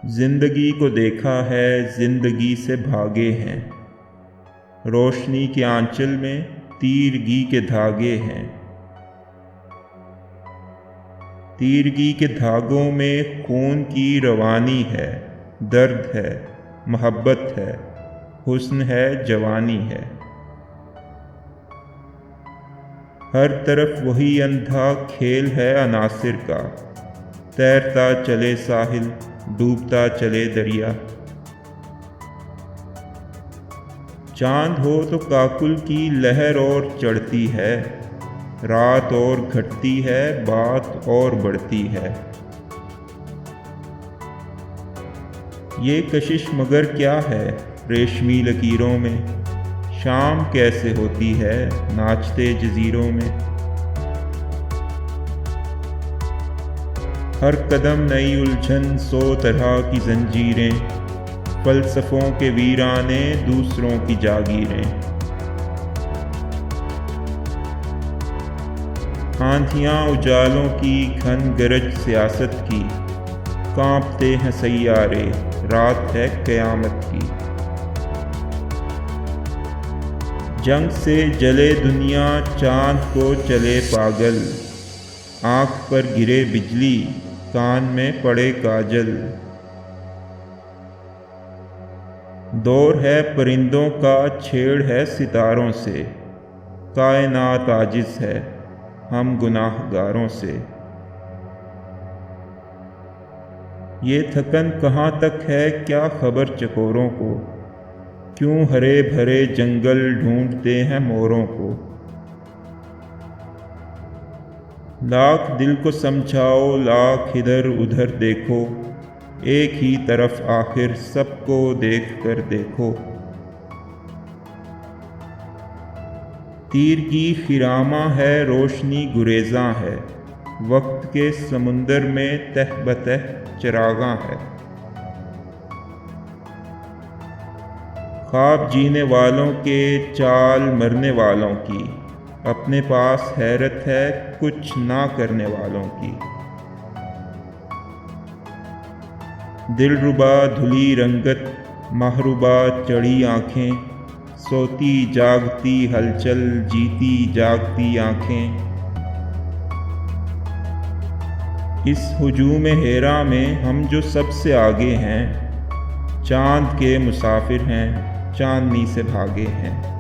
زندگی کو دیکھا ہے زندگی سے بھاگے ہیں، روشنی کے آنچل میں تیرگی کے دھاگے ہیں۔ تیرگی کے دھاگوں میں خون کی روانی ہے، درد ہے، محبت ہے، حسن ہے، جوانی ہے۔ ہر طرف وہی اندھا کھیل ہے عناصر کا، تیرتا چلے ساحل، ڈوبتا چلے دریا۔ چاند ہو تو کاکل کی لہر اور چڑھتی ہے، رات اور گھٹتی ہے، بات اور بڑھتی ہے۔ یہ کشش مگر کیا ہے ریشمی لکیروں میں، شام کیسے ہوتی ہے ناچتے جزیروں میں۔ ہر قدم نئی الجھن، سو طرح کی زنجیریں، فلسفوں کے ویرانے، دوسروں کی جاگیریں۔ آندھیاں اجالوں کی، گھن گرج سیاست کی، کانپتے ہیں سیارے، رات ہے قیامت کی۔ جنگ سے جلے دنیا، چاند کو چلے پاگل، آنکھ پر گرے بجلی، کان میں پڑے کاجل۔ دور ہے پرندوں کا، چھیڑ ہے ستاروں سے، کائنات عاجز ہے ہم گناہ گاروں سے۔ یہ تھکن کہاں تک ہے کیا خبر چکوروں کو، کیوں ہرے بھرے جنگل ڈھونڈتے ہیں موروں کو۔ لاکھ دل کو سمجھاؤ، لاکھ ادھر ادھر دیکھو، ایک ہی طرف آخر سب کو دیکھ کر دیکھو۔ تیرگی خراماں ہے، روشنی گریزاں ہے، وقت کے سمندر میں تہ بتہ چراغاں ہے۔ خواب جینے والوں کے، چال مرنے والوں کی، اپنے پاس حیرت ہے کچھ نہ کرنے والوں کی۔ دلربا دھلی رنگت، مہربا چڑھی آنکھیں، سوتی جاگتی ہلچل، جیتی جاگتی آنکھیں۔ اس ہجوم حیرا میں ہم جو سب سے آگے ہیں، چاند کے مسافر ہیں، چاندنی سے بھاگے ہیں۔